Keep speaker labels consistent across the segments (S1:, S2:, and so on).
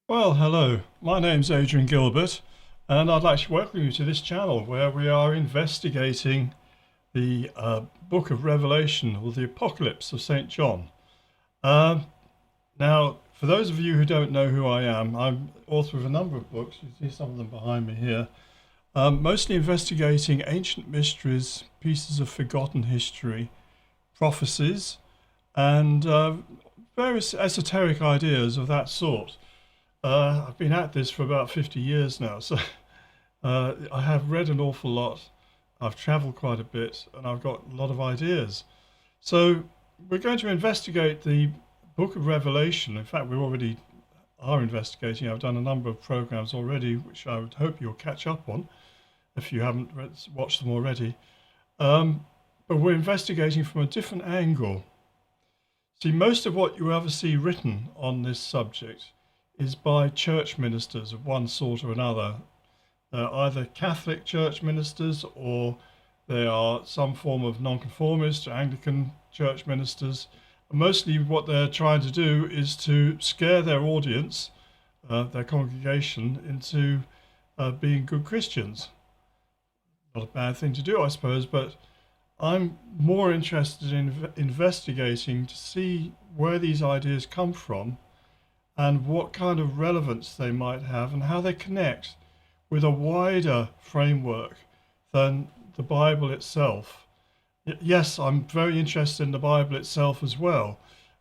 S1: Well, hello, my name's Adrian Gilbert, and I'd like to welcome you to this channel where we are investigating the book of Revelation, or the Apocalypse of St. John. Now, for those of you who don't know who I am, I'm author of a number of books. You see some of them behind me here, mostly investigating ancient mysteries, pieces of forgotten history, prophecies, and various esoteric ideas of that sort. I've been at this for about 50 years now, so I have read an awful lot. I've traveled quite a bit, and I've got a lot of ideas. So we're going to investigate the book of Revelation. In fact, we already are investigating. I've done a number of programs already, which I would hope you'll catch up on if you haven't watched them already. But we're investigating from a different angle. See, most of what you ever see written on this subject is by church ministers of one sort or another. They're either Catholic church ministers, or they are some form of nonconformist or Anglican church ministers. And mostly what they're trying to do is to scare their audience, their congregation, into being good Christians. Not a bad thing to do, I suppose, but I'm more interested in investigating to see where these ideas come from and what kind of relevance they might have, and how they connect with a wider framework than the Bible itself. Yes, I'm very interested in the Bible itself as well,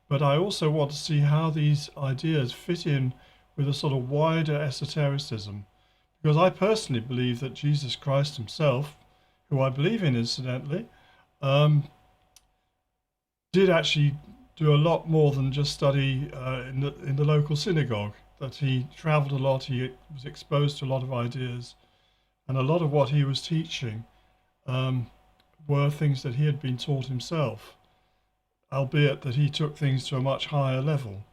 S1: but I also want to see how these ideas fit in with a sort of wider esotericism, because I personally believe that Jesus Christ himself, who I believe in incidentally, did actually do a lot more than just study in the local synagogue. That he traveled a lot, he was exposed to a lot of ideas, and a lot of what he was teaching were things that he had been taught himself, albeit that he took things to a much higher level.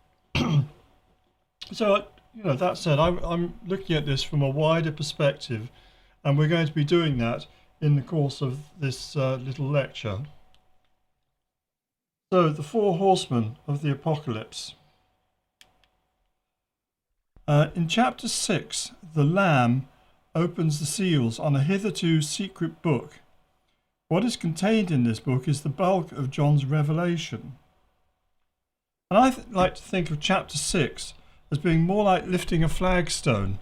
S1: So, that said, I'm looking at this from a wider perspective, and we're going to be doing that in the course of this little lecture. So, the Four Horsemen of the Apocalypse. In chapter 6, the Lamb opens the seals on a hitherto secret book. What is contained in this book is the bulk of John's revelation. And I like to think of chapter 6 as being more like lifting a flagstone.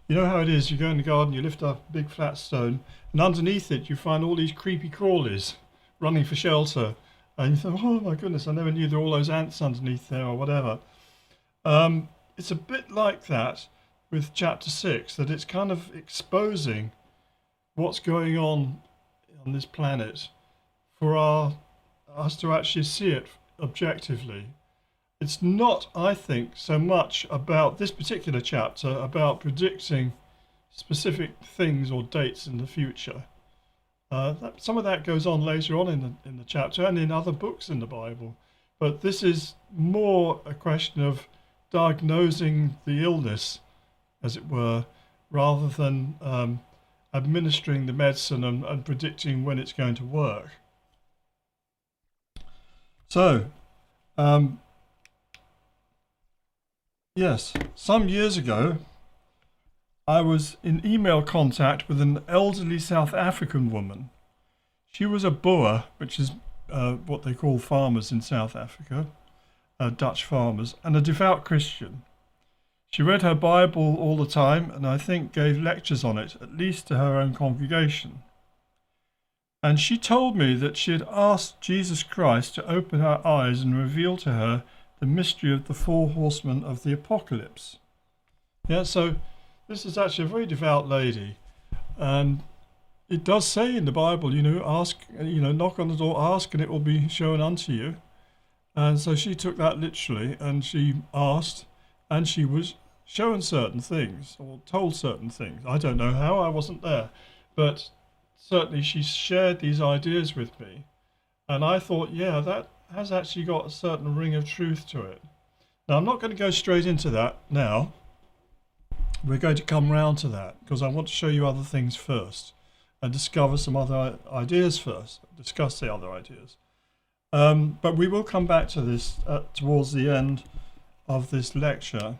S1: You know how it is, you go in the garden, you lift up a big flat stone, and underneath it you find all these creepy crawlies running for shelter. And you think, oh my goodness, I never knew there were all those ants underneath there or whatever. It's a bit like that with chapter 6, that it's kind of exposing what's going on this planet for us to actually see it objectively. It's not, I think, so much about this particular chapter, about predicting specific things or dates in the future. Some of that goes on later on in the chapter and in other books in the Bible. But this is more a question of diagnosing the illness, as it were, rather than administering the medicine and predicting when it's going to work. So, yes, some years ago, I was in email contact with an elderly South African woman. She was a Boer, which is what they call farmers in South Africa, Dutch farmers, and a devout Christian. She read her Bible all the time, and I think gave lectures on it, at least to her own congregation. And she told me that she had asked Jesus Christ to open her eyes and reveal to her the mystery of the Four Horsemen of the Apocalypse. Yeah, so this is actually a very devout lady, and it does say in the Bible, ask, knock on the door, ask, and it will be shown unto you. And so she took that literally, and she asked, and she was shown certain things or told certain things. I don't know how, I wasn't there, but certainly she shared these ideas with me, and I thought, yeah, that has actually got a certain ring of truth to it. Now, I'm not going to go straight into that now. We're going to come round to that because I want to show you other things first and discover some other ideas first, discuss the other ideas. But we will come back to this towards the end of this lecture.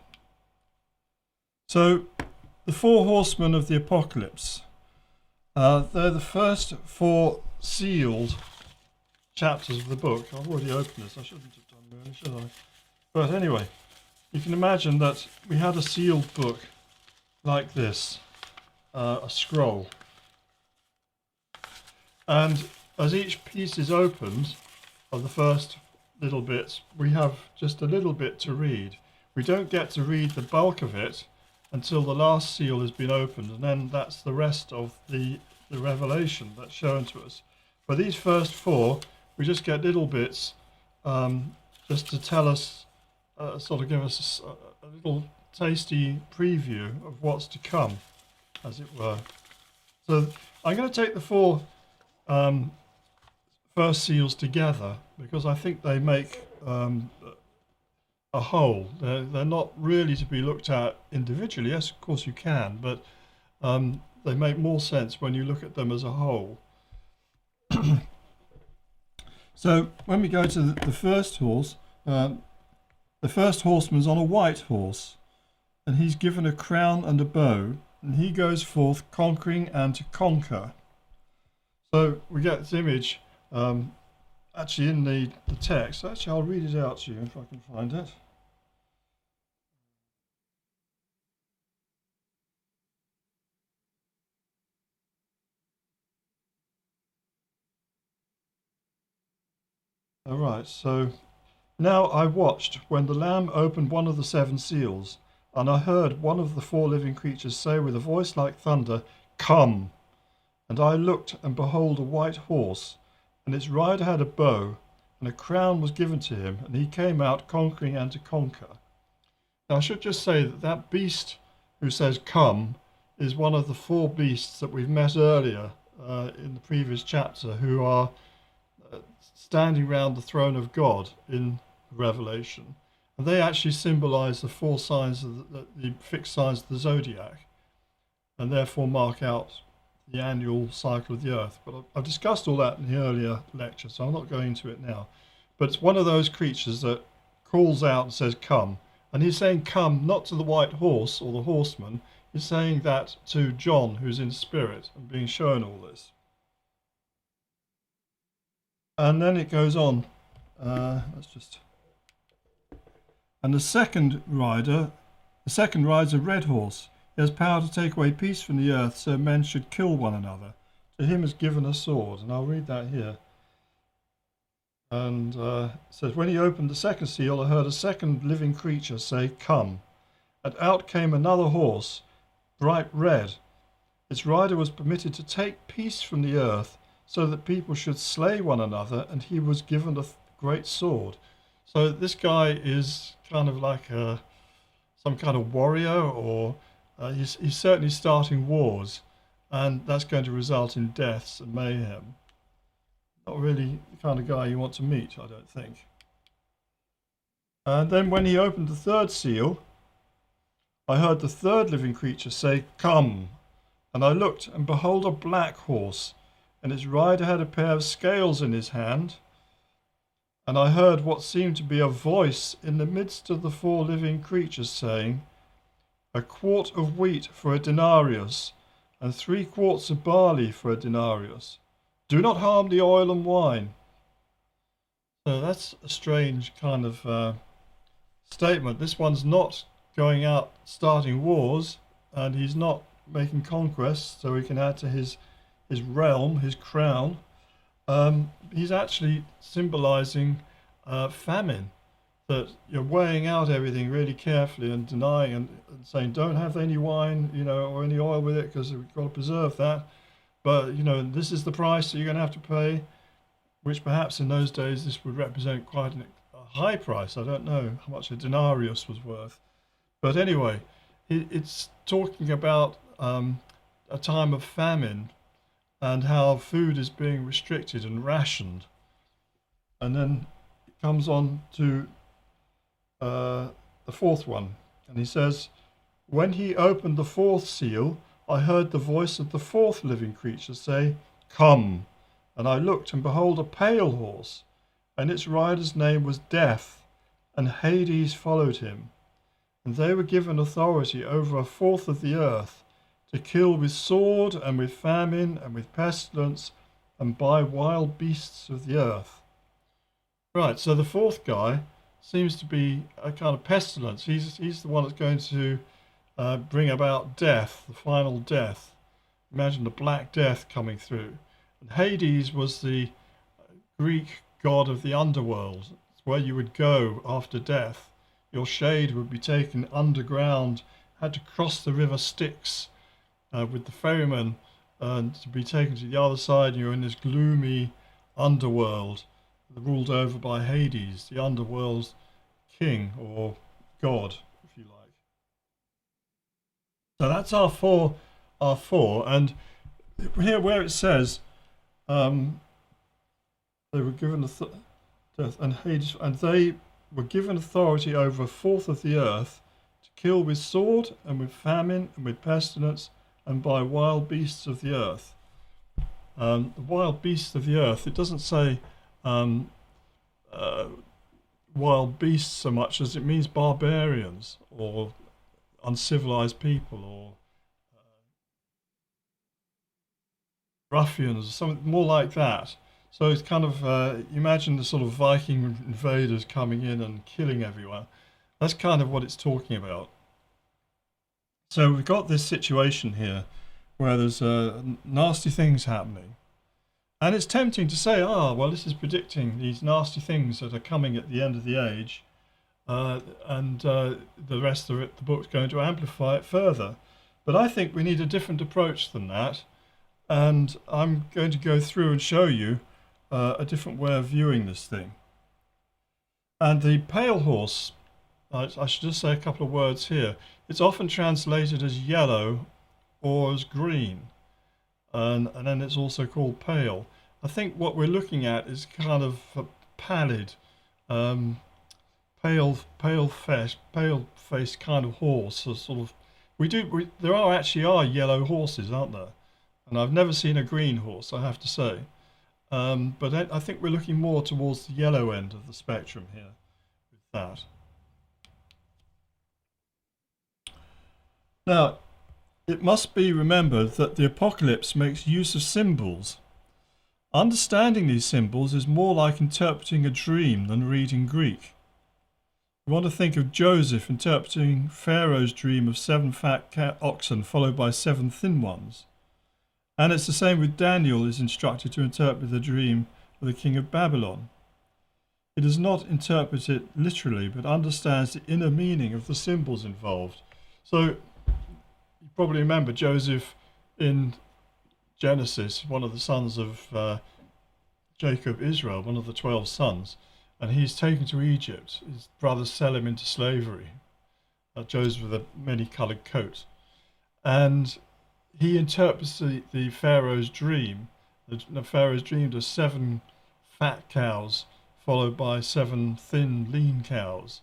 S1: So, the Four Horsemen of the Apocalypse. They're the first four sealed chapters of the book. I've already opened this. I shouldn't have done really, should I? But anyway, you can imagine that we had a sealed book like this, a scroll. And as each piece is opened, of the first little bits, we have just a little bit to read. We don't get to read the bulk of it until the last seal has been opened, and then that's the rest of the revelation that's shown to us. For these first four, we just get little bits just to tell us, sort of give us a little tasty preview of what's to come, as it were. So I'm going to take the four first seals together because I think they make a whole. They're not really to be looked at individually. Yes, of course you can, but they make more sense when you look at them as a whole. So when we go to the first horse, the first horseman's on a white horse, and he's given a crown and a bow, and he goes forth conquering and to conquer. So we get this image actually in the text. Actually, I'll read it out to you if I can find it. All right, so now I watched when the Lamb opened one of the seven seals, and I heard one of the four living creatures say with a voice like thunder, "Come!" And I looked, and behold, a white horse, and its rider had a bow, and a crown was given to him, and he came out conquering and to conquer. Now I should just say that that beast who says "Come" is one of the four beasts that we've met earlier in the previous chapter, who are standing round the throne of God in Revelation. And they actually symbolize the four signs of the fixed signs of the zodiac, and therefore mark out the annual cycle of the earth. But I've discussed all that in the earlier lecture, so I'm not going into it now. But it's one of those creatures that calls out and says, "Come." And he's saying "come" not to the white horse or the horseman, he's saying that to John, who's in spirit and being shown all this. And then it goes on. And the second rides a red horse. He has power to take away peace from the earth, so men should kill one another. To him is given a sword. And I'll read that here. And it says, when he opened the second seal, I heard a second living creature say, "Come." And out came another horse, bright red. Its rider was permitted to take peace from the earth, so that people should slay one another, and he was given a great sword. So this guy is kind of like some kind of warrior, or he's certainly starting wars, and that's going to result in deaths and mayhem. Not really the kind of guy you want to meet, I don't think. And then when he opened the third seal, I heard the third living creature say, "Come." And I looked, and behold, a black horse, and its rider had a pair of scales in his hand. And I heard what seemed to be a voice in the midst of the four living creatures saying, "A quart of wheat for a denarius, and 3 quarts of barley for a denarius. Do not harm the oil and wine." So that's a strange kind of statement. This one's not going out starting wars, and he's not making conquests so he can add to his realm, his crown. He's actually symbolizing famine, that you're weighing out everything really carefully and denying and saying, don't have any wine, or any oil with it because we've got to preserve that. But, this is the price that you're going to have to pay, which perhaps in those days this would represent quite a high price. I don't know how much a denarius was worth. But anyway, it's talking about a time of famine and how food is being restricted and rationed. And then it comes on to the fourth one. And he says, when he opened the fourth seal, I heard the voice of the fourth living creature say, come. And I looked, and behold, a pale horse, and its rider's name was Death, and Hades followed him. And they were given authority over a fourth of the earth, to kill with sword, and with famine, and with pestilence, and by wild beasts of the earth. Right, so the fourth guy seems to be a kind of pestilence. He's the one that's going to bring about death, the final death. Imagine the Black Death coming through. And Hades was the Greek god of the underworld. It's where you would go after death. Your shade would be taken underground, had to cross the river Styx with the ferryman to be taken to the other side. You're in this gloomy underworld ruled over by Hades, the underworld's king or god, if you like. So that's our four, and here where it says they were given and Hades, and they were given authority over a fourth of the earth to kill with sword and with famine and with pestilence and by wild beasts of the earth. The wild beasts of the earth, it doesn't say wild beasts so much as it means barbarians or uncivilized people or ruffians, something more like that. So it's kind of, imagine the sort of Viking invaders coming in and killing everyone. That's kind of what it's talking about. So we've got this situation here where there's nasty things happening. And it's tempting to say, well, this is predicting these nasty things that are coming at the end of the age. And the rest of it, the book's going to amplify it further. But I think we need a different approach than that. And I'm going to go through and show you a different way of viewing this thing. And the pale horse, I should just say a couple of words here. It's often translated as yellow or as green. And then it's also called pale. I think what we're looking at is kind of a pallid, pale-faced kind of horse. So sort of, there are yellow horses, aren't there? And I've never seen a green horse, I have to say. But I think we're looking more towards the yellow end of the spectrum here with that. Now, it must be remembered that the apocalypse makes use of symbols. Understanding these symbols is more like interpreting a dream than reading Greek. You want to think of Joseph interpreting Pharaoh's dream of 7 fat oxen followed by 7 thin ones. And it's the same with Daniel is instructed to interpret the dream of the king of Babylon. He does not interpret it literally, but understands the inner meaning of the symbols involved. So you probably remember Joseph in Genesis, one of the sons of Jacob, Israel, one of the 12 sons, and he's taken to Egypt. His brothers sell him into slavery. Joseph with a many-coloured coat. And he interprets the Pharaoh's dream. The Pharaoh's dream does 7 fat cows followed by 7 thin, lean cows.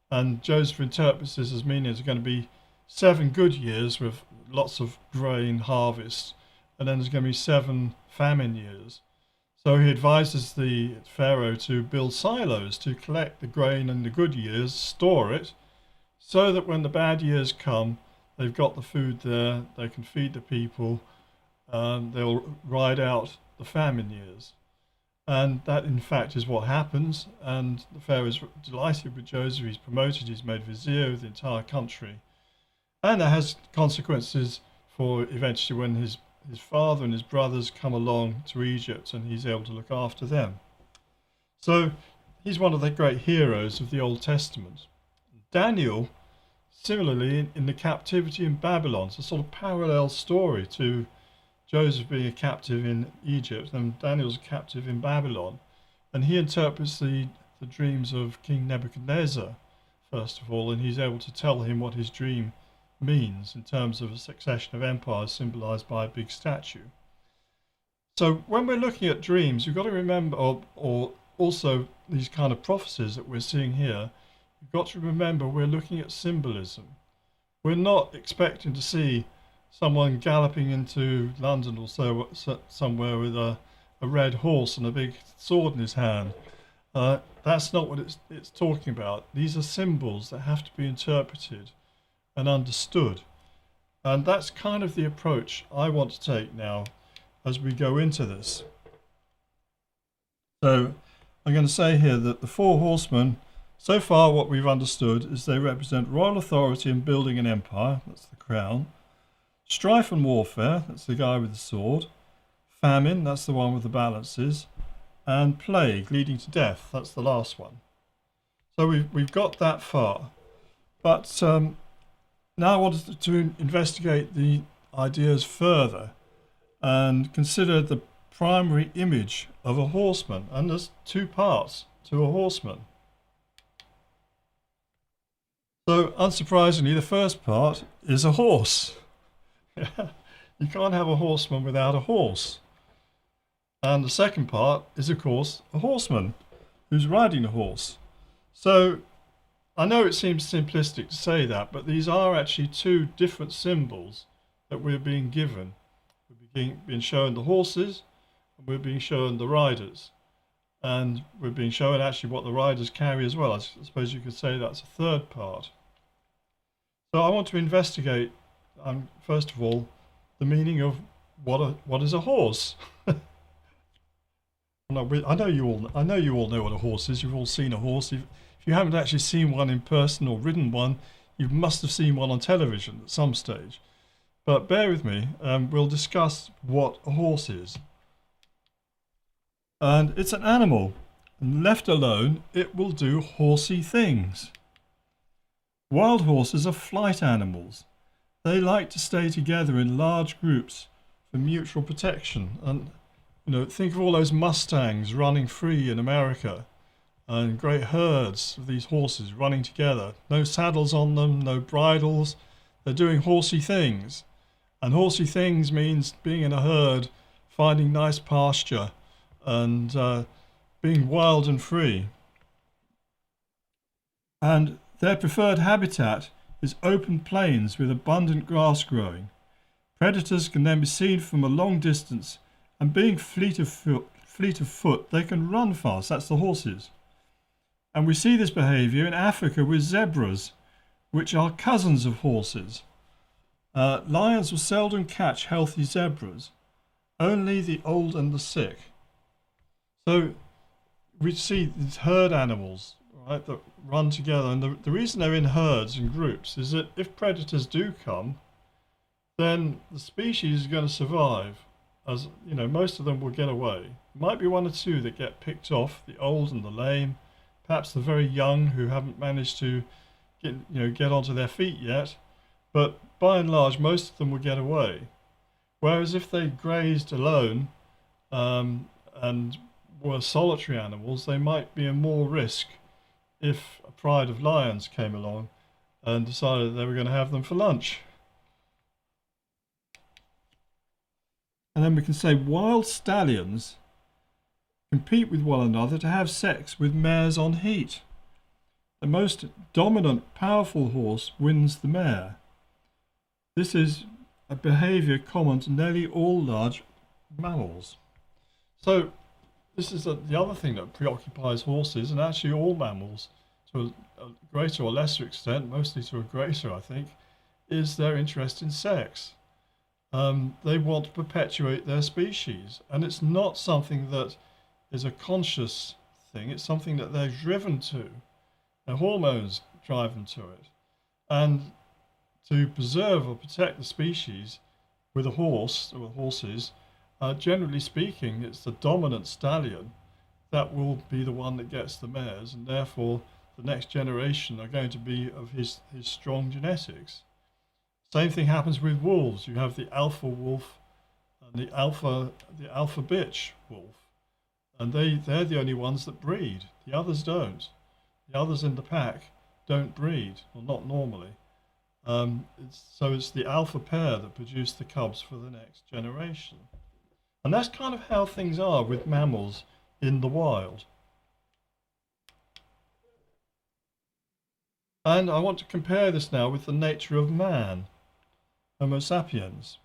S1: And Joseph interprets this as meaning there's going to be 7 good years with lots of grain harvest, and then there's going to be 7 famine years. So he advises the Pharaoh to build silos to collect the grain in the good years, store it, so that when the bad years come, they've got the food there, they can feed the people, they'll ride out the famine years. And that, in fact, is what happens. And the Pharaoh is delighted with Joseph. He's promoted, he's made vizier of the entire country. And that has consequences for eventually when his father and his brothers come along to Egypt and he's able to look after them. So he's one of the great heroes of the Old Testament. Daniel, similarly, in the captivity in Babylon, it's a sort of parallel story to Joseph being a captive in Egypt, and Daniel's a captive in Babylon. And he interprets the dreams of King Nebuchadnezzar, first of all, and he's able to tell him what his dream means in terms of a succession of empires symbolized by a big statue. So when we're looking at dreams, you've got to remember, or also these kind of prophecies that we're seeing here, you've got to remember we're looking at symbolism. We're not expecting to see someone galloping into London or so somewhere with a red horse and a big sword in his hand. That's not what it's talking about. These are symbols that have to be interpreted and understood. And that's kind of the approach I want to take now as we go into this. So I'm going to say here that the Four Horsemen, so far what we've understood is they represent royal authority in building an empire, that's the crown, strife and warfare, that's the guy with the sword, famine, that's the one with the balances, and plague leading to death, that's the last one. So we've got that far. But now I wanted to investigate the ideas further and consider the primary image of a horseman. And there's two parts to a horseman. So unsurprisingly, the first part is a horse. You can't have a horseman without a horse. And the second part is, of course, a horseman who's riding a horse. So I know it seems simplistic to say that, but these are actually two different symbols that we're being given. We're being shown the horses, and we're being shown the riders. And we're being shown actually what the riders carry as well. I suppose you could say that's a third part. So I want to investigate, first of all, the meaning of what is a horse. I know you all know what a horse is. You've all seen a horse. If you haven't actually seen one in person or ridden one, you must have seen one on television at some stage. But bear with me, we'll discuss what a horse is. And it's an animal, and left alone, it will do horsey things. Wild horses are flight animals. They like to stay together in large groups for mutual protection. And think of all those Mustangs running free in America, and great herds of these horses running together. No saddles on them, no bridles. They're doing horsey things. And horsey things means being in a herd, finding nice pasture, and being wild and free. And their preferred habitat is open plains with abundant grass growing. Predators can then be seen from a long distance, and being fleet of foot, they can run fast. That's the horses. And we see this behavior in Africa with zebras, which are cousins of horses. Lions will seldom catch healthy zebras, only the old and the sick. So we see these herd animals, right, that run together. And the reason they're in herds and groups is that if predators do come, then the species is going to survive. As most of them will get away. Might be one or two that get picked off, the old and the lame, perhaps the very young who haven't managed to get onto their feet yet. But by and large, most of them will get away. Whereas if they grazed alone and were solitary animals, they might be in more risk if a pride of lions came along and decided they were going to have them for lunch. And then we can say wild stallions compete with one another to have sex with mares on heat. The most dominant, powerful horse wins the mare. This is a behavior common to nearly all large mammals. So this is the other thing that preoccupies horses, and actually all mammals to a greater or lesser extent, mostly to a greater I think, is their interest in sex. They want to perpetuate their species, and it's not something that is a conscious thing. It's something that they're driven to. Their hormones drive them to it. And to preserve or protect the species with a horse, or with horses, generally speaking, it's the dominant stallion that will be the one that gets the mares, and therefore the next generation are going to be of his strong genetics. Same thing happens with wolves. You have the alpha wolf and the alpha bitch wolf, and they're the only ones that breed. The others don't. The others in the pack don't breed, or not normally. So it's the alpha pair that produce the cubs for the next generation. And that's kind of how things are with mammals in the wild. And I want to compare this now with the nature of man, Homo sapiens.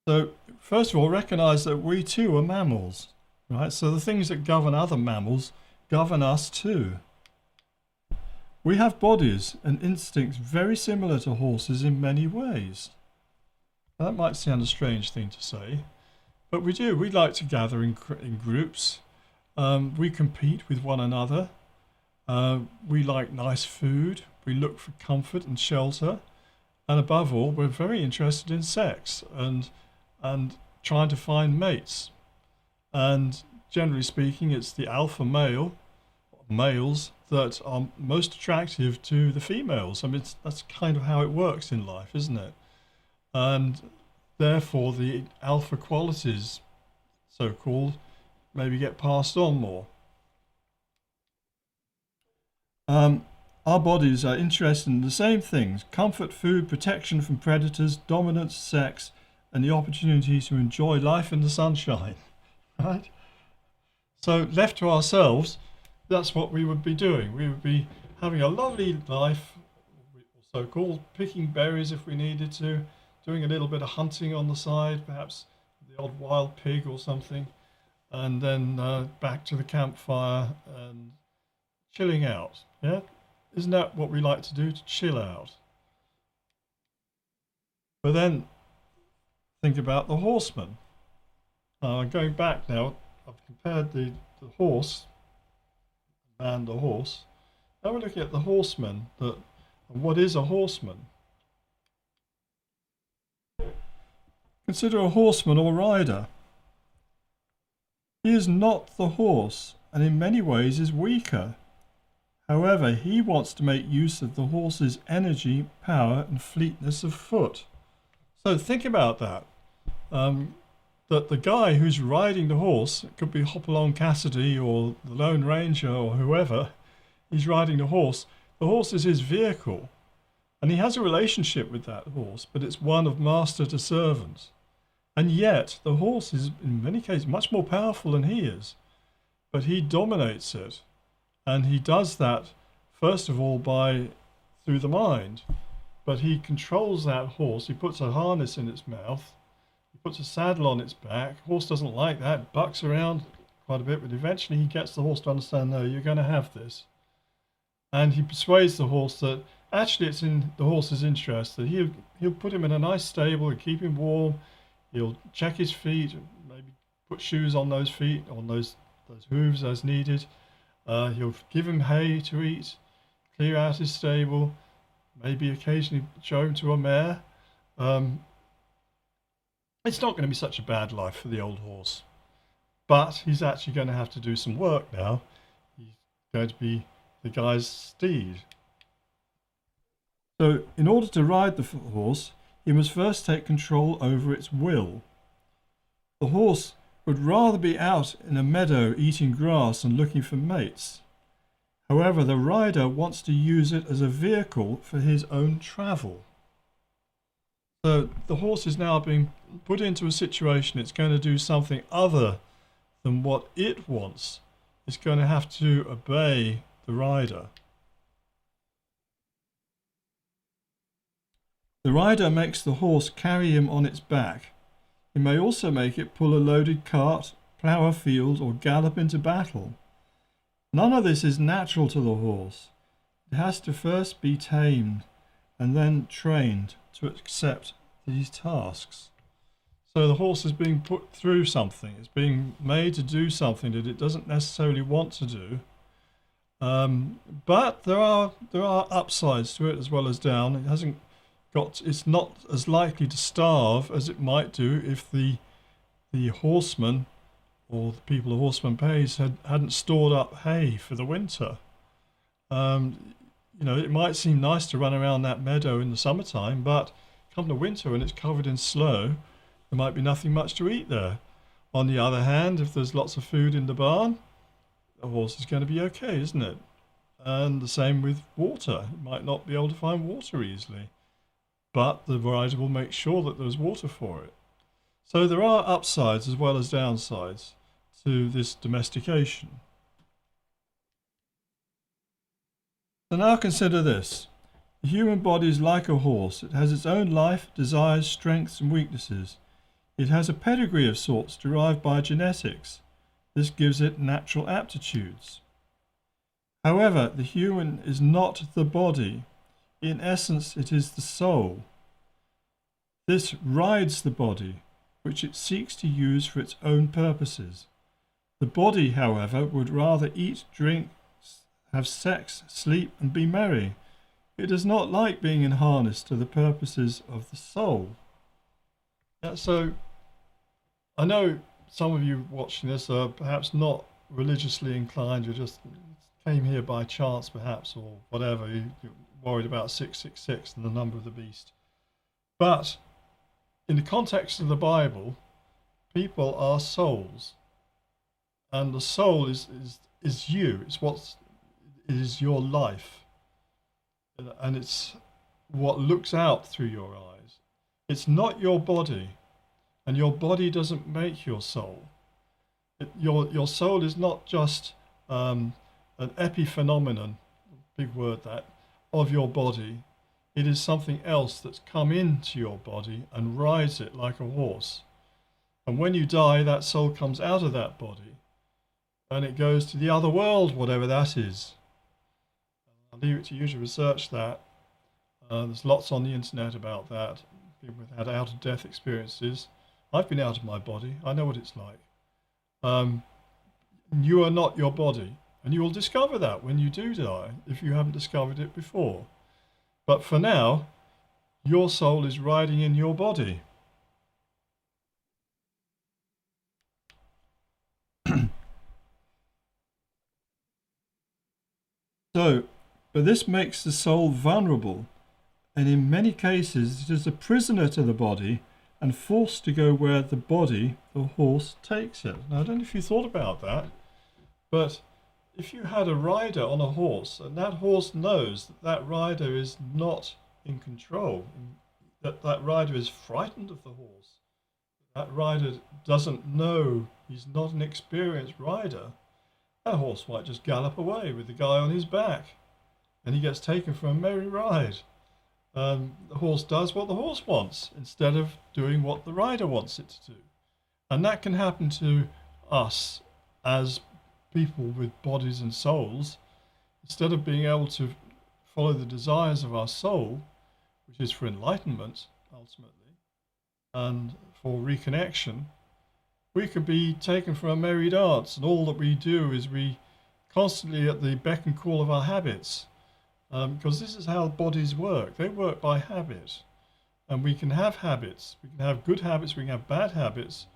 S1: So first of all, recognize that we too are mammals, right? So the things that govern other mammals govern us too. We have bodies and instincts very similar to horses in many ways. Now, that might sound a strange thing to say, but we do. We like to gather in groups. We compete with one another. We like nice food. We look for comfort and shelter. And above all, we're very interested in sex and trying to find mates. And generally speaking, it's the alpha males that are most attractive to the females. I mean, that's kind of how it works in life, isn't it? And therefore, the alpha qualities, so-called, maybe get passed on more. Our bodies are interested in the same things: comfort, food, protection from predators, dominance, sex, and the opportunity to enjoy life in the sunshine, right? So left to ourselves, that's what we would be doing. We would be having a lovely life, so-called, picking berries if we needed to, doing a little bit of hunting on the side, perhaps the odd wild pig or something, and then back to the campfire and chilling out. Yeah, isn't that what we like to do, to chill out? But then think about the horseman. Going back now, I've compared the horse and the horse. Now we're looking at the horseman. What is a horseman? Consider a horseman or rider. He is not the horse, and in many ways is weaker. However, he wants to make use of the horse's energy, power, and fleetness of foot. So think about that. That the guy who's riding the horse, it could be Hopalong Cassidy or the Lone Ranger or whoever, he's riding the horse. The horse is his vehicle, and he has a relationship with that horse, but it's one of master to servant. And yet, the horse is, in many cases, much more powerful than he is, but he dominates it. And he does that, first of all, through the mind. But he controls that horse. He puts a harness in its mouth. He puts a saddle on its back. Horse doesn't like that. It bucks around quite a bit, but eventually he gets the horse to understand, no, you're going to have this. And he persuades the horse that actually it's in the horse's interest, that he'll put him in a nice stable and keep him warm. He'll check his feet, maybe put shoes on those feet, on those hooves as needed. He'll give him hay to eat, clear out his stable, maybe occasionally show him to a mare. It's not going to be such a bad life for the old horse. But he's actually going to have to do some work now. He's going to be the guy's steed. So in order to ride the horse, he must first take control over its will. The horse would rather be out in a meadow eating grass and looking for mates. However, the rider wants to use it as a vehicle for his own travel. So the horse is now being put into a situation it's going to do something other than what it wants. It's going to have to obey the rider. The rider makes the horse carry him on its back. He may also make it pull a loaded cart, plough a field, or gallop into battle. None of this is natural to the horse. It has to first be tamed and then trained to accept these tasks. So the horse is being put through something. It's being made to do something that it doesn't necessarily want to do. But there are upsides to it as well as down. It's not as likely to starve as it might do if the horseman or the people of Horseman Pays hadn't stored up hay for the winter. It might seem nice to run around that meadow in the summertime, but come to winter when it's covered in snow, there might be nothing much to eat there. On the other hand, if there's lots of food in the barn, the horse is going to be okay, isn't it? And the same with water. It might not be able to find water easily, but the rider will make sure that there's water for it. So there are upsides as well as downsides to this domestication. So now consider this. The human body is like a horse. It has its own life, desires, strengths and weaknesses. It has a pedigree of sorts derived by genetics. This gives it natural aptitudes. However, the human is not the body. In essence, it is the soul. This rides the body, which it seeks to use for its own purposes. The body, however, would rather eat, drink, have sex, sleep, and be merry. It does not like being in harness to the purposes of the soul. So, I know some of you watching this are perhaps not religiously inclined. You just came here by chance, perhaps, or whatever. You're worried about 666 and the number of the beast. But in the context of the Bible, people are souls, and the soul is you. It is your life, and it's what looks out through your eyes. It's not your body, and your body doesn't make your soul. Your soul is not just an epiphenomenon, big word that, of your body. It is something else that's come into your body and rides it like a horse. And when you die, that soul comes out of that body and it goes to the other world, whatever that is. I'll leave it to you to research that. There's lots on the internet about that. People have had out-of-death experiences. I've been out of my body. I know what it's like. You are not your body. And you will discover that when you do die, if you haven't discovered it before. But for now, your soul is riding in your body. But this makes the soul vulnerable, and in many cases it is a prisoner to the body and forced to go where the body, the horse, takes it. Now, I don't know if you thought about that, but if you had a rider on a horse and that horse knows that that rider is not in control, that rider is frightened of the horse, that rider doesn't know, he's not an experienced rider, that horse might just gallop away with the guy on his back and he gets taken for a merry ride. The horse does what the horse wants instead of doing what the rider wants it to do. And that can happen to us as people with bodies and souls. Instead of being able to follow the desires of our soul, which is for enlightenment ultimately and for reconnection, we could be taken for a merry dance, and all that we do is we constantly at the beck and call of our habits, because this is how bodies work. They work by habit, and we can have habits. We can have good habits, we can have bad habits,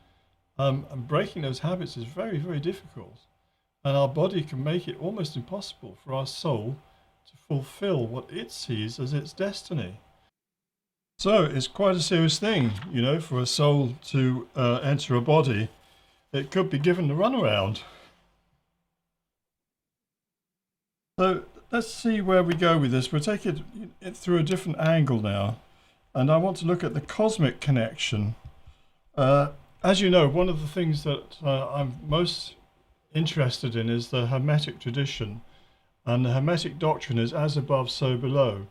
S1: and breaking those habits is very, very difficult. And our body can make it almost impossible for our soul to fulfill what it sees as its destiny. So it's quite a serious thing, for a soul to enter a body. It could be given the runaround. So let's see where we go with this. We'll take it through a different angle now. And I want to look at the cosmic connection. As you know, one of the things that I'm most interested in is the Hermetic tradition. And the Hermetic doctrine is as above, so below.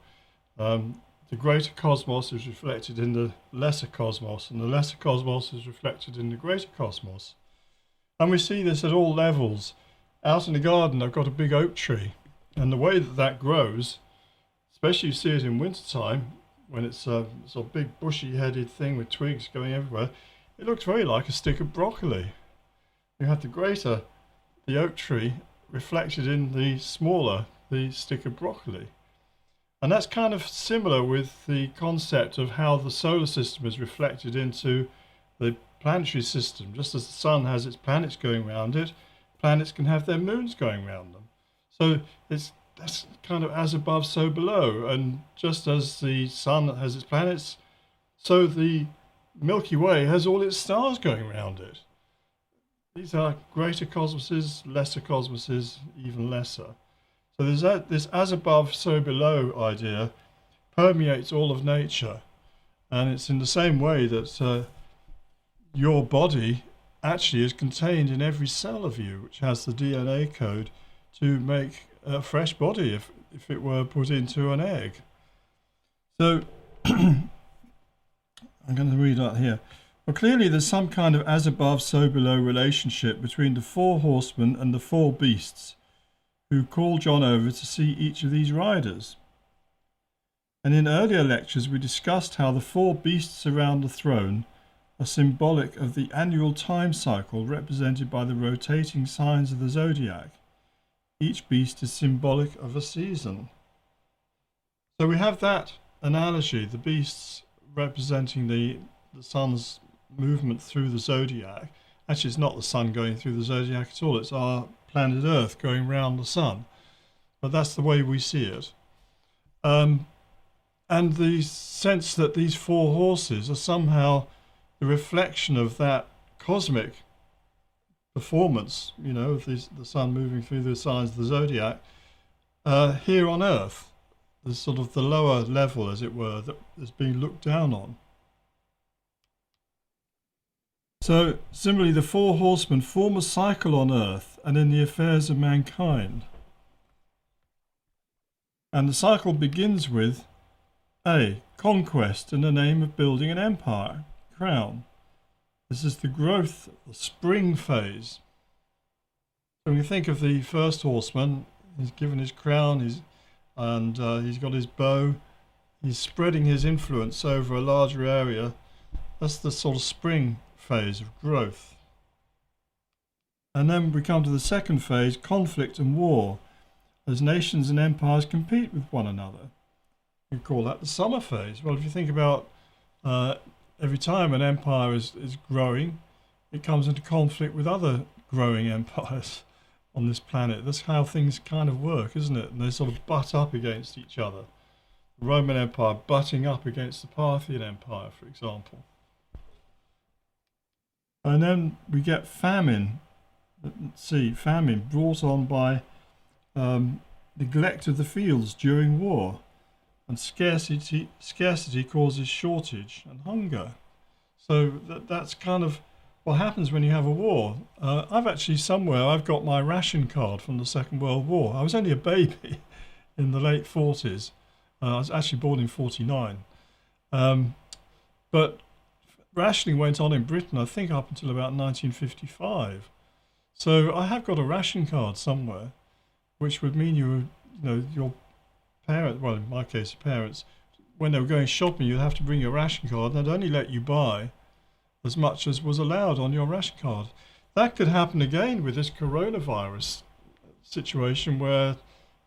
S1: The greater cosmos is reflected in the lesser cosmos, and the lesser cosmos is reflected in the greater cosmos. And we see this at all levels. Out in the garden, I've got a big oak tree, and the way that grows, especially you see it in wintertime, when it's a sort of big bushy-headed thing with twigs going everywhere, it looks very like a stick of broccoli. You have the oak tree, reflected in the smaller, the stick of broccoli. And that's kind of similar with the concept of how the solar system is reflected into the planetary system. Just as the sun has its planets going around it, planets can have their moons going around them. So that's kind of as above, so below. And just as the sun has its planets, so the Milky Way has all its stars going around it. These are greater cosmoses, lesser cosmoses, even lesser. So there's this as above, so below idea permeates all of nature. And it's in the same way that your body actually is contained in every cell of you, which has the DNA code to make a fresh body if it were put into an egg. So I'm going to read out here. Well, clearly there's some kind of as above, so below relationship between the four horsemen and the four beasts who call John over to see each of these riders. And in earlier lectures we discussed how the four beasts around the throne are symbolic of the annual time cycle represented by the rotating signs of the zodiac. Each beast is symbolic of a season. So we have that analogy, the beasts representing the sun's movement through the zodiac. Actually, it's not the sun going through the zodiac at all, it's our planet Earth going round the sun. But that's the way we see it. And the sense that these four horses are somehow the reflection of that cosmic performance, you know, of the sun moving through the signs of the zodiac, here on Earth. There's sort of the lower level, as it were, that is being looked down on. So, similarly, the four horsemen form a cycle on Earth and in the affairs of mankind. And the cycle begins with A. Conquest in the name of building an empire, crown. This is the growth, the spring phase. So when you think of the first horseman, he's given his crown, he's got his bow, he's spreading his influence over a larger area. That's the sort of spring phase of growth. And then we come to the second phase, conflict and war, as nations and empires compete with one another. We call that the summer phase. Well, if you think about every time an empire is growing, it comes into conflict with other growing empires on this planet. That's how things kind of work, isn't it? And they sort of butt up against each other. The Roman Empire butting up against the Parthian Empire, for example. And then we get famine. Let's see, famine brought on by neglect of the fields during war. And scarcity causes shortage and hunger. So that's kind of what happens when you have a war. I've got my ration card from the Second World War. I was only a baby in the late 40s. I was actually born in 49. But rationing went on in Britain, I think, up until about 1955. So I have got a ration card somewhere, which would mean your parents, well, in my case, parents, when they were going shopping, you'd have to bring your ration card, and they'd only let you buy as much as was allowed on your ration card. That could happen again with this coronavirus situation, where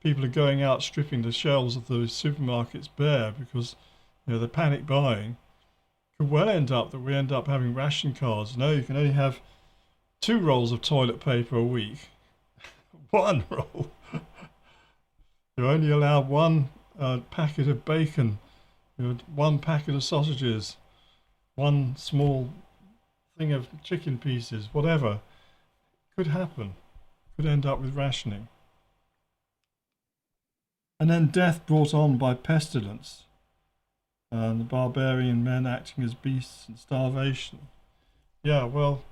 S1: people are going out stripping the shelves of the supermarkets bare because they're panic buying. Could well end up that we end up having ration cards. No, you can only have 2 rolls of toilet paper a week. 1 roll. You're only allowed 1 packet of bacon, 1 packet of sausages, 1 small thing of chicken pieces, whatever. Could happen. Could end up with rationing. And then death brought on by pestilence. The barbarian men acting as beasts and starvation. Yeah, well,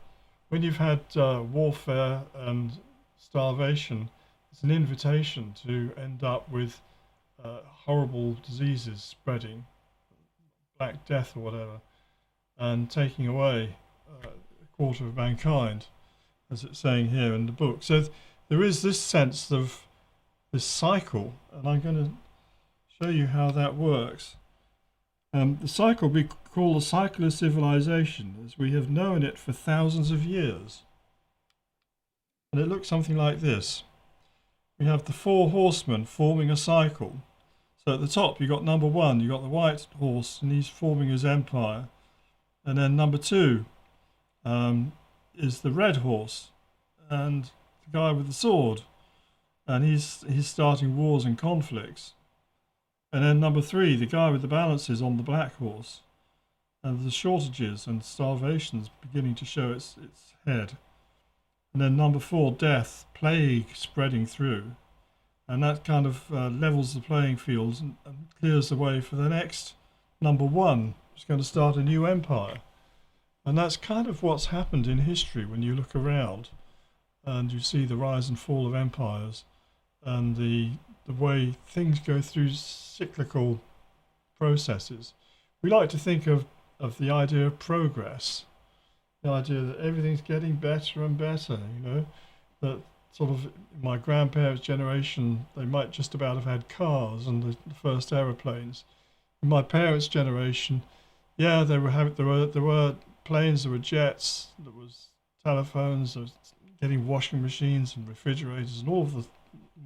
S1: when you've had warfare and starvation, it's an invitation to end up with horrible diseases spreading, Black Death or whatever, and taking away a quarter of mankind, as it's saying here in the book. So there is this sense of this cycle, and I'm going to show you how that works. The cycle we call the cycle of civilization, as we have known it for thousands of years. And it looks something like this. We have the 4 horsemen forming a cycle. So at the top you've got number 1, you've got the white horse, and he's forming his empire. And then number 2, is the red horse and the guy with the sword, and he's starting wars and conflicts. And then number 3, the guy with the balances on the black horse, and the shortages and starvations beginning to show its head. And then number 4, death, plague spreading through, and that kind of levels the playing field and clears the way for the next number 1, who's going to start a new empire. And that's kind of what's happened in history when you look around and you see the rise and fall of empires and the way things go through cyclical processes. We like to think of the idea of progress, the idea that everything's getting better and better, that sort of my grandparents' generation, they might just about have had cars and the first aeroplanes. In my parents' generation, yeah, there were planes, there were jets, there was telephones, there was getting washing machines and refrigerators and all of the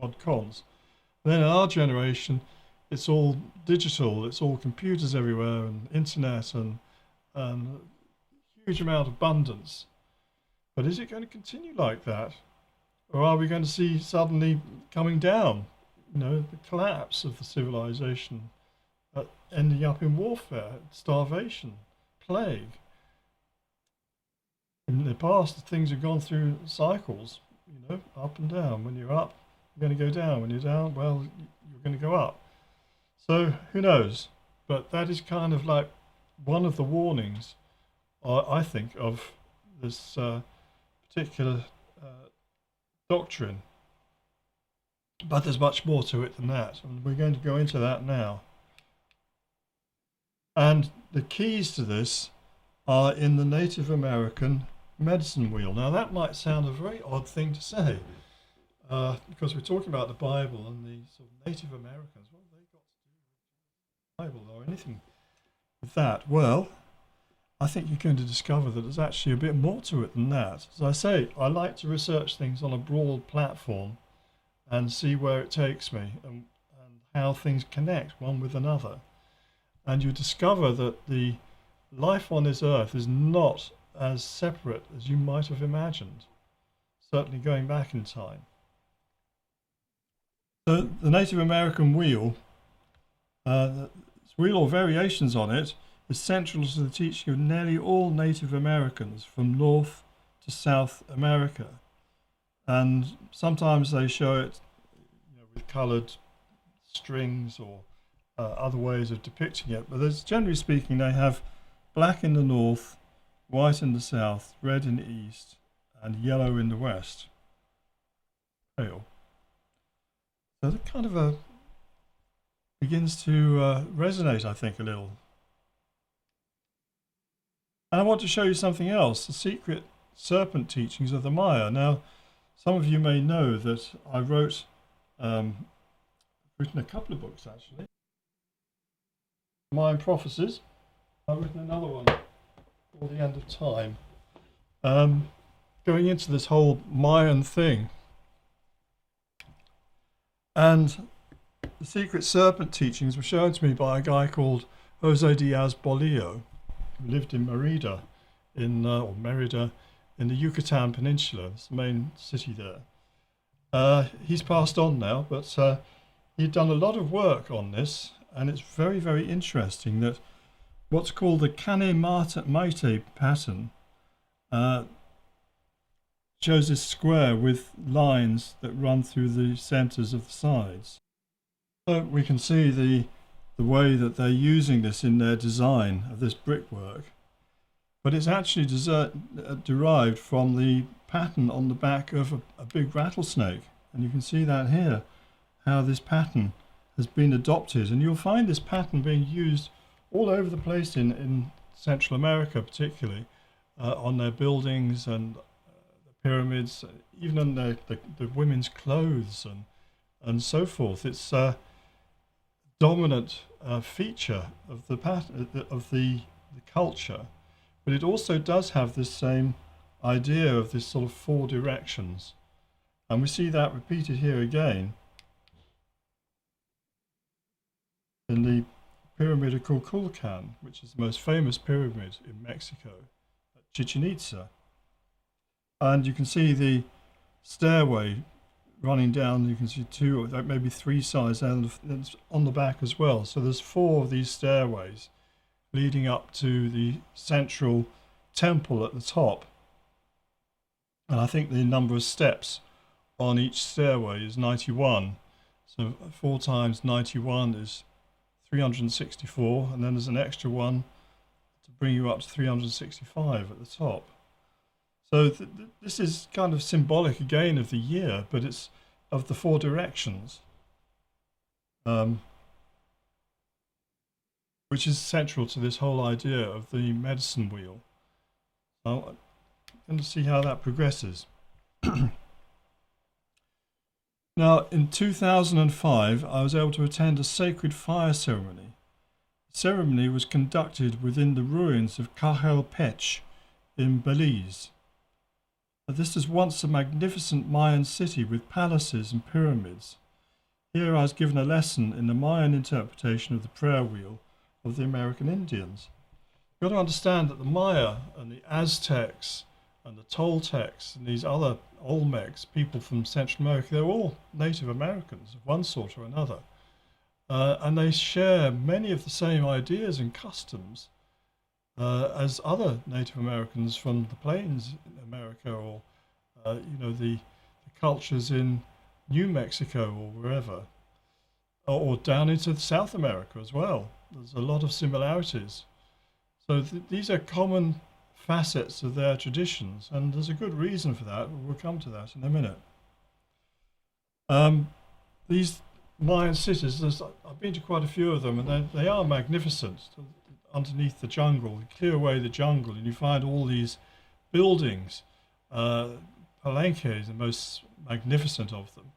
S1: mod cons. Then in our generation, it's all digital, it's all computers everywhere and internet and huge amount of abundance. But is it going to continue like that? Or are we going to see suddenly coming down, the collapse of the civilization, ending up in warfare, starvation, plague? In the past, things have gone through cycles, up and down. When you're up, you're going to go down. When you're down, well, you're going to go up. So who knows? But that is kind of like one of the warnings, I think, of this particular doctrine. But there's much more to it than that, and we're going to go into that now. And the keys to this are in the Native American medicine wheel. Now that might sound a very odd thing to say, because we're talking about the Bible and the sort of Native Americans. What have they got to do with the Bible or anything with that? Well, I think you're going to discover that there's actually a bit more to it than that. As I say, I like to research things on a broad platform and see where it takes me and how things connect one with another. And you discover that the life on this earth is not as separate as you might have imagined, certainly going back in time. So the Native American wheel, wheel or variations on it, is central to the teaching of nearly all Native Americans from North to South America. And sometimes they show it with coloured strings or other ways of depicting it. But there's, generally speaking, they have black in the north, white in the south, red in the east, and yellow in the west. Pale. So that kind of begins to resonate, I think, a little. And I want to show you something else, the secret serpent teachings of the Maya. Now, some of you may know that I written a couple of books, actually. Mayan Prophecies. I've written another one called The End of Time, going into this whole Mayan thing. And the secret serpent teachings were shown to me by a guy called Jose Diaz Bolillo, who lived in Merida, in the Yucatan Peninsula. It's the main city there. He's passed on now, but he'd done a lot of work on this, and it's very, very interesting that what's called the Kane Maite pattern shows this square with lines that run through the centres of the sides. So we can see the way that they're using this in their design of this brickwork, but it's actually derived from the pattern on the back of a big rattlesnake, and you can see that here, how this pattern has been adopted, and you'll find this pattern being used all over the place in Central America, particularly on their buildings and the pyramids, even on the women's clothes and so forth. It's a dominant feature of the pattern of the culture, but it also does have this same idea of this sort of 4 directions, and we see that repeated here again in the pyramid of Kukulcan, which is the most famous pyramid in Mexico, at Chichen Itza. And you can see the stairway running down. You can see two, maybe three sides, and it's on the back as well. So there's four of these stairways leading up to the central temple at the top. And I think the number of steps on each stairway is 91. So 4 times 91 is 364, and then there's an extra one to bring you up to 365 at the top. So this is kind of symbolic again of the year, but it's of the 4 directions, which is central to this whole idea of the medicine wheel. So I'm going to see how that progresses. Now, in 2005, I was able to attend a sacred fire ceremony. The ceremony was conducted within the ruins of Pech in Belize. This is once a magnificent Mayan city with palaces and pyramids. Here I was given a lesson in the Mayan interpretation of the prayer wheel of the American Indians. You've got to understand that the Maya and the Aztecs and the Toltecs and these other Olmecs, people from Central America, they're all Native Americans of one sort or another. And they share many of the same ideas and customs as other Native Americans from the plains in America, or the cultures in New Mexico or wherever, or down into South America as well. There's a lot of similarities. So these are common facets of their traditions, and there's a good reason for that. We'll come to that in a minute. These Mayan cities, I've been to quite a few of them, and they are magnificent. Underneath the jungle, you clear away the jungle, and you find all these buildings. Palenque, the most magnificent of them,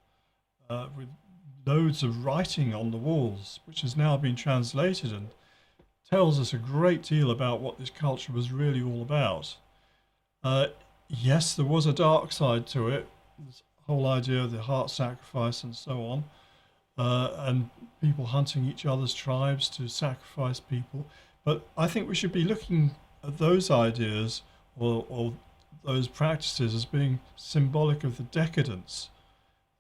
S1: with loads of writing on the walls, which has now been translated and tells us a great deal about what this culture was really all about. Yes, there was a dark side to it, this whole idea of the heart sacrifice and so on, and people hunting each other's tribes to sacrifice people. But I think we should be looking at those ideas or those practices as being symbolic of the decadence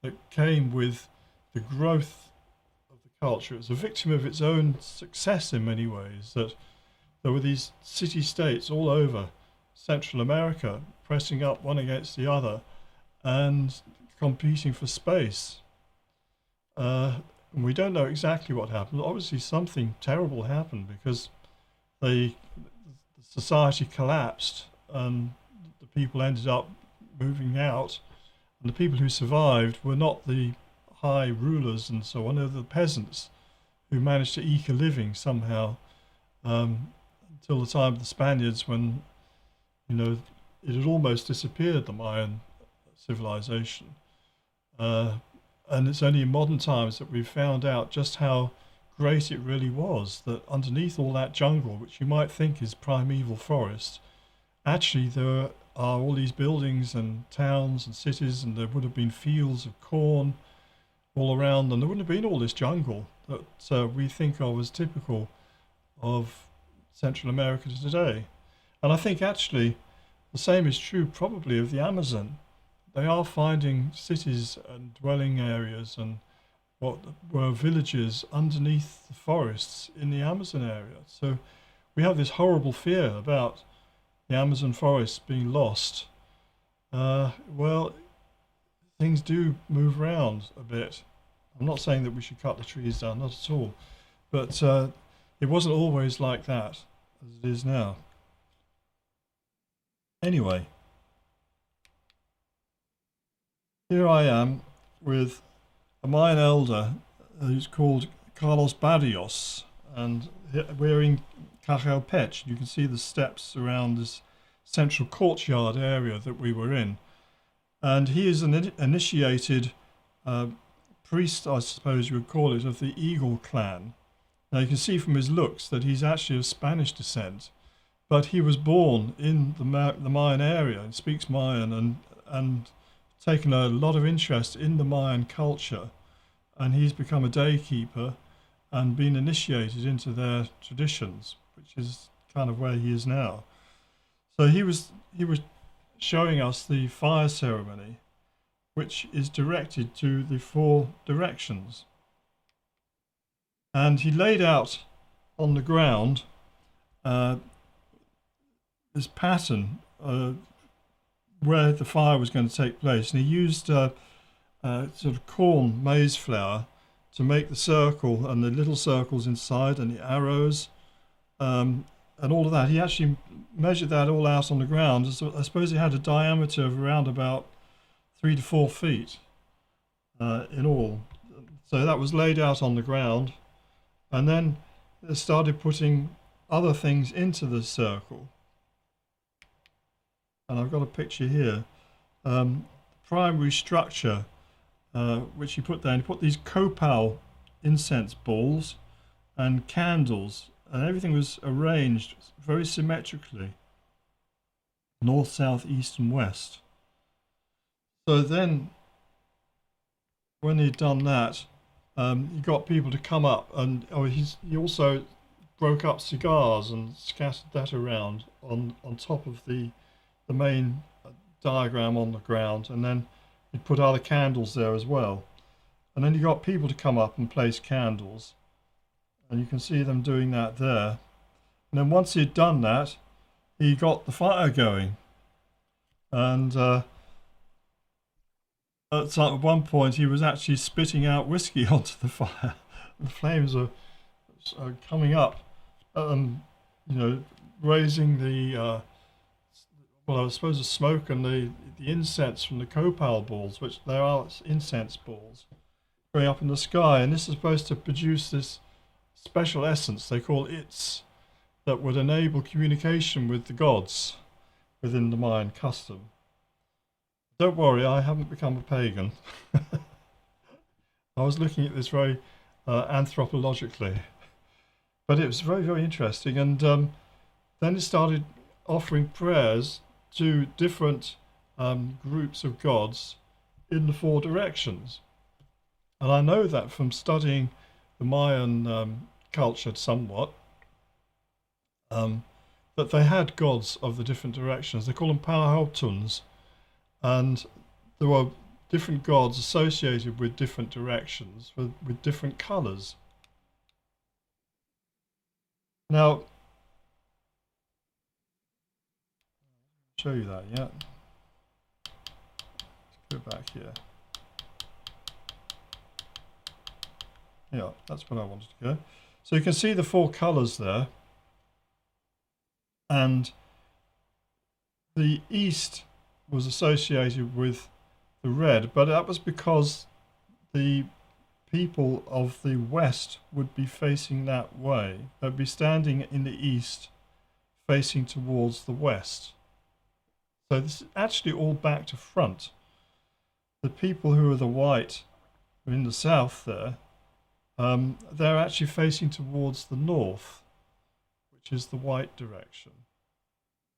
S1: that came with the growth culture. It was a victim of its own success in many ways, that there were these city-states all over Central America pressing up one against the other and competing for space. And we don't know exactly what happened. Obviously something terrible happened, because the society collapsed and the people ended up moving out, and the people who survived were not the high rulers and so on, they're the peasants who managed to eke a living somehow, until the time of the Spaniards, when it had almost disappeared, the Mayan civilization, and it's only in modern times that we've found out just how great it really was, that underneath all that jungle, which you might think is primeval forest, actually there are all these buildings and towns and cities, and there would have been fields of corn all around, and there wouldn't have been all this jungle that we think of as typical of Central America today. And I think actually the same is true probably of the Amazon. They are finding cities and dwelling areas and what were villages underneath the forests in the Amazon area. So we have this horrible fear about the Amazon forest being lost. Well, things do move around a bit. I'm not saying that we should cut the trees down, not at all. But it wasn't always like that, as it is now. Anyway, here I am with a Mayan elder who's called Carlos Barrios, and we're in Pech. You can see the steps around this central courtyard area that we were in. And he is an initiated priest, I suppose you would call it, of the Eagle clan. Now you can see from his looks that he's actually of Spanish descent, but he was born in the Mayan area and speaks Mayan, and taken a lot of interest in the Mayan culture, and he's become a day keeper and been initiated into their traditions, which is kind of where he is now. So he was showing us the fire ceremony, which is directed to the four directions. And he laid out on the ground this pattern where the fire was going to take place. And he used sort of corn, maize flour, to make the circle and the little circles inside and the arrows and all of that. He actually measured that all out on the ground. So I suppose it had a diameter of around about 3 to 4 feet in all. So that was laid out on the ground, and then they started putting other things into the circle. And I've got a picture here. Primary structure, which he put there. He put these copal incense balls and candles, and everything was arranged very symmetrically, north, south, east, and west. So then, when he'd done that, he got people to come up, and he also broke up cigars and scattered that around on top of the main diagram on the ground, and then he put other candles there as well. And then he got people to come up and place candles, and you can see them doing that there. And then once he'd done that, he got the fire going, and at one point he was actually spitting out whiskey onto the fire. The flames are coming up, raising the well, I suppose the smoke and the incense from the copal balls, which there are incense balls, going up in the sky. And this is supposed to produce this special essence they call its, that would enable communication with the gods within the Mayan custom. Don't worry, I haven't become a pagan. I was looking at this very anthropologically, but it was very, very interesting. And then it started offering prayers to different groups of gods in the four directions. And I know that from studying the Mayan culture somewhat, that they had gods of the different directions. They call them Powerhoptuns, and there were different gods associated with different directions, with different colors. Now, show you that, yeah. Let's go back here. Yeah, that's where I wanted to go. So you can see the four colors there. And the east was associated with the red, but that was because the people of the west would be facing that way. They'd be standing in the east, facing towards the west. So this is actually all back to front. The people who are the white in the south there, they're actually facing towards the north, which is the white direction.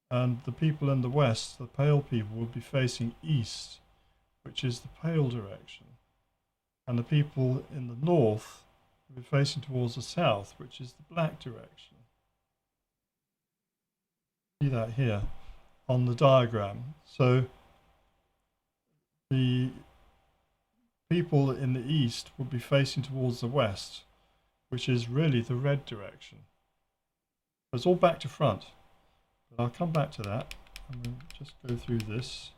S1: And the people in the west, the pale people, will be facing east, which is the pale direction. And the people in the north will be facing towards the south, which is the black direction. See that here on the diagram. So the people in the east will be facing towards the west, which is really the red direction. It's all back to front, but I'll come back to that. I'm going to just go through this.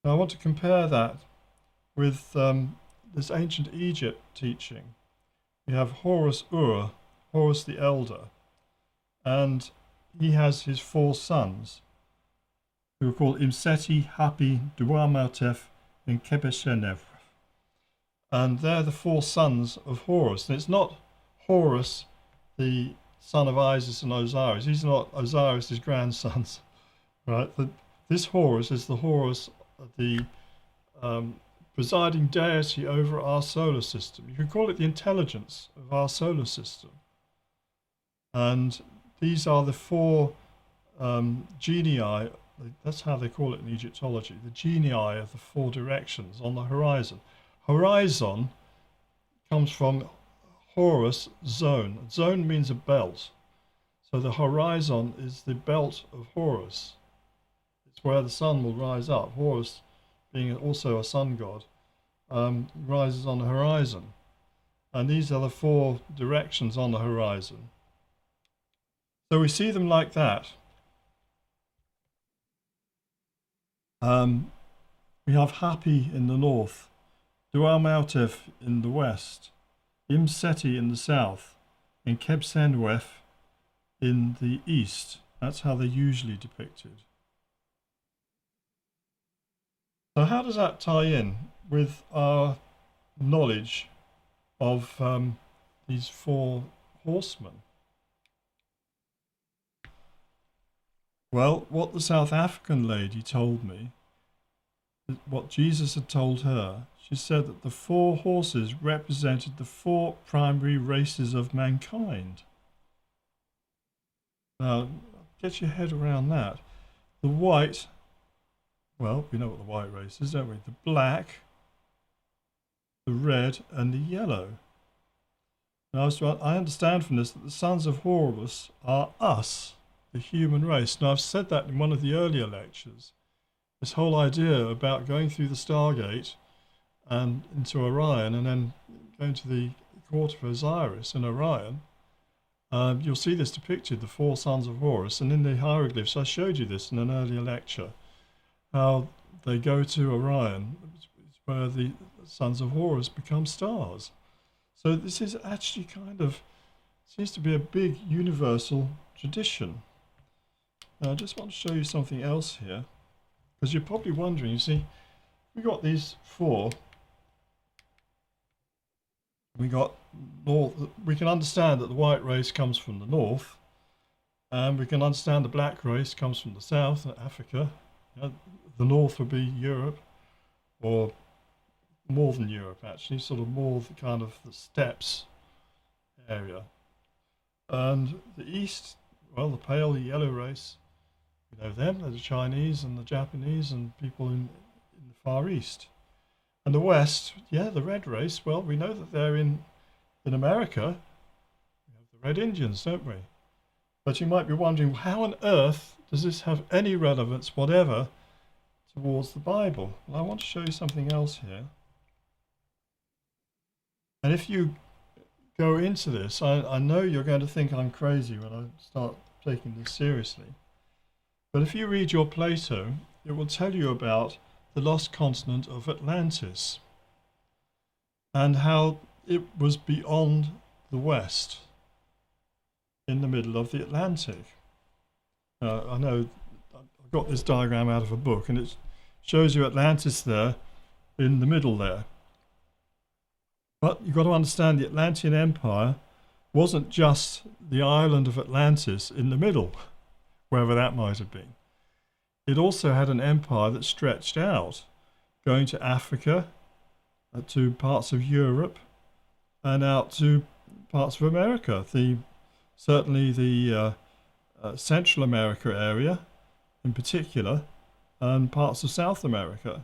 S1: Now I want to compare that with this ancient Egypt teaching. We have Horus Ur, Horus the Elder, and he has his four sons, who are called Imseti, Hapi, Duamatef, and Kebeshenev. And they're the four sons of Horus. And it's not Horus, the son of Isis and Osiris. He's not Osiris' grandsons, right? This Horus is the Horus, the presiding deity over our solar system. You could call it the intelligence of our solar system. And these are the four genii, that's how they call it in Egyptology, the genii of the four directions on the horizon. Horizon comes from Horus zone. Zone means a belt. So the horizon is the belt of Horus. It's where the sun will rise up. Horus, being also a sun god, rises on the horizon. And these are the four directions on the horizon. So we see them like that. We have Hapi in the north, Dualmautif in the west, Imseti in the south, and Kebsenwef in the east. That's how they're usually depicted. So how does that tie in with our knowledge of these four horsemen? Well, what the South African lady told me, what Jesus had told her, she said that the four horses represented the four primary races of mankind. Now, get your head around that. The white, well, we know what the white race is, don't we? The black, the red, and the yellow. Now, I understand from this that the sons of Horus are us, the human race. Now, I've said that in one of the earlier lectures. This whole idea about going through the Stargate and into Orion and then going to the court of Osiris in Orion, you'll see this depicted, the four sons of Horus, and in the hieroglyphs, I showed you this in an earlier lecture, how they go to Orion, where the sons of Horus become stars. So this is actually kind of, seems to be a big universal tradition. Now I just want to show you something else here, because you're probably wondering, you see, we got these four. We got north. We can understand that the white race comes from the north, and we can understand the black race comes from the south, Africa. The north would be Europe, or northern Europe, actually, sort of more the kind of the steppes area. And the east, well, the pale, the yellow race, you know them, they're the Chinese and the Japanese and people in the Far East. And the west, yeah, the red race, well, we know that they're in America. We have the Red Indians, don't we? But you might be wondering, how on earth does this have any relevance whatever towards the Bible? Well, I want to show you something else here. And if you go into this, I know you're going to think I'm crazy when I start taking this seriously. But if you read your Plato, it will tell you about the lost continent of Atlantis and how it was beyond the west in the middle of the Atlantic. I know I got this diagram out of a book, and it shows you Atlantis there in the middle there. But you've got to understand the Atlantean Empire wasn't just the island of Atlantis in the middle, wherever that might have been. It also had an empire that stretched out, going to Africa, to parts of Europe, and out to parts of America. Certainly the Central America area, in particular, and parts of South America,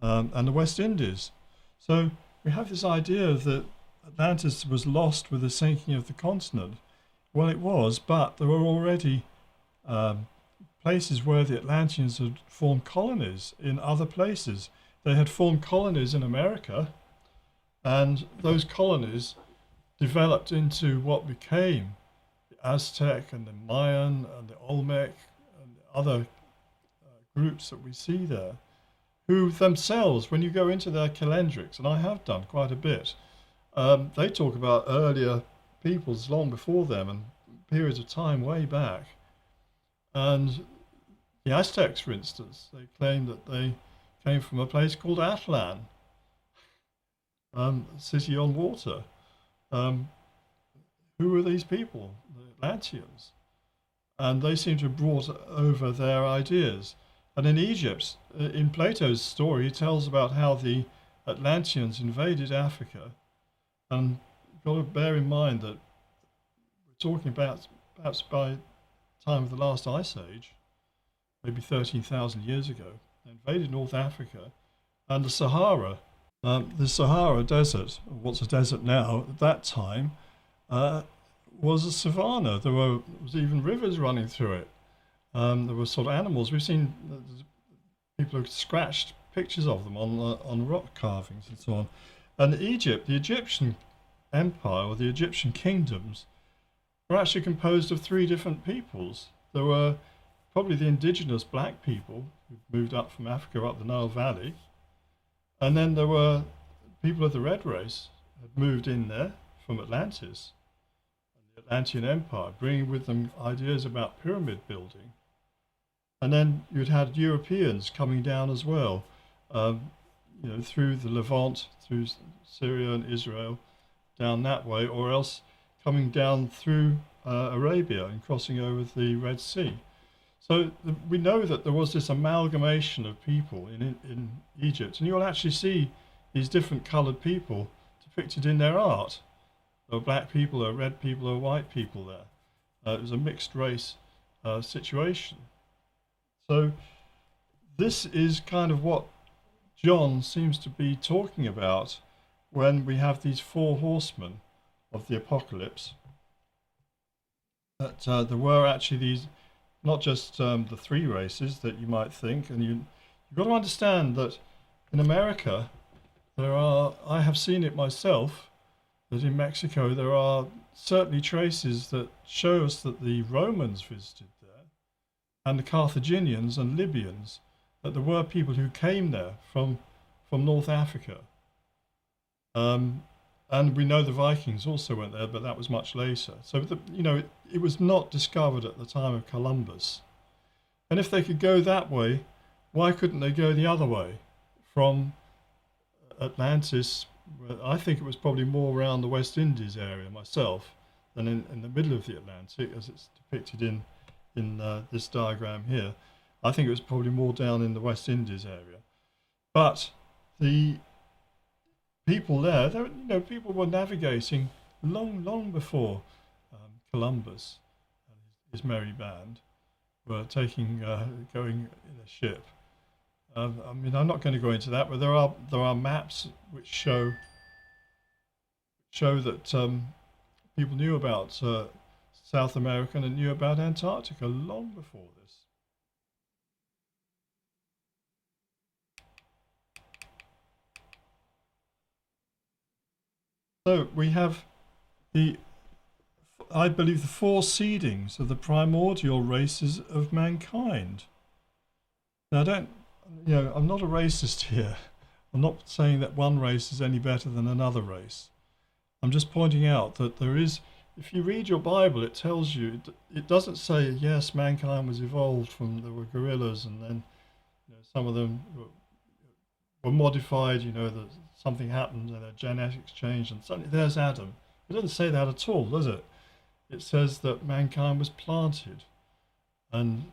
S1: and the West Indies. So we have this idea that Atlantis was lost with the sinking of the continent. Well, it was, but there were already places where the Atlanteans had formed colonies in other places. They had formed colonies in America, and those colonies developed into what became the Aztec and the Mayan and the Olmec and the other groups that we see there, who themselves, when you go into their calendrics, and I have done quite a bit, they talk about earlier peoples long before them and periods of time way back. And the Aztecs, for instance, they claim that they came from a place called Atlan, a city on water. Who were these people? The Atlanteans. And they seem to have brought over their ideas. And in Egypt, in Plato's story, he tells about how the Atlanteans invaded Africa. And you've got to bear in mind that we're talking about perhaps by the time of the last ice age, maybe 13,000 years ago. They invaded North Africa, and the Sahara The Sahara Desert, what's a desert now, at that time, uh, was a savanna. Was even rivers running through it. There were sort of animals. We've seen people have scratched pictures of them on rock carvings and so on. And Egypt, the Egyptian empire or the Egyptian kingdoms, were actually composed of three different peoples. There were probably the indigenous black people who moved up from Africa up the Nile Valley, and then there were people of the red race who had moved in there from Atlantis, the Atlantean Empire, bringing with them ideas about pyramid building. And then you'd had Europeans coming down as well, through the Levant, through Syria and Israel, down that way, or else coming down through Arabia and crossing over the Red Sea. So we know that there was this amalgamation of people in Egypt, and you'll actually see these different coloured people depicted in their art. There were black people, there were red people, there were white people there. It was a mixed race situation. So this is kind of what John seems to be talking about when we have these four horsemen of the apocalypse. That there were actually these, not just the three races that you might think, and you've got to understand that in America I have seen it myself, that in Mexico there are certainly traces that show us that the Romans visited there, and the Carthaginians and Libyans, that there were people who came there from North Africa. And we know the Vikings also went there, but that was much later. So, it was not discovered at the time of Columbus. And if they could go that way, why couldn't they go the other way from Atlantis? I think it was probably more around the West Indies area myself than in the middle of the Atlantic, as it's depicted in this diagram here. I think it was probably more down in the West Indies area. But the people there, people were navigating long before Columbus and his merry band were going in a ship. I'm not going to go into that, but there are maps which show that people knew about South America and knew about Antarctica long before this. So we have I believe, the four seedings of the primordial races of mankind. Now, I'm not a racist here. I'm not saying that one race is any better than another race. I'm just pointing out that if you read your Bible, it tells you, it doesn't say, yes, mankind was evolved there were gorillas, and then some of them were modified, that something happened and their genetics changed, and suddenly there's Adam. It doesn't say that at all, does it? It says that mankind was planted, and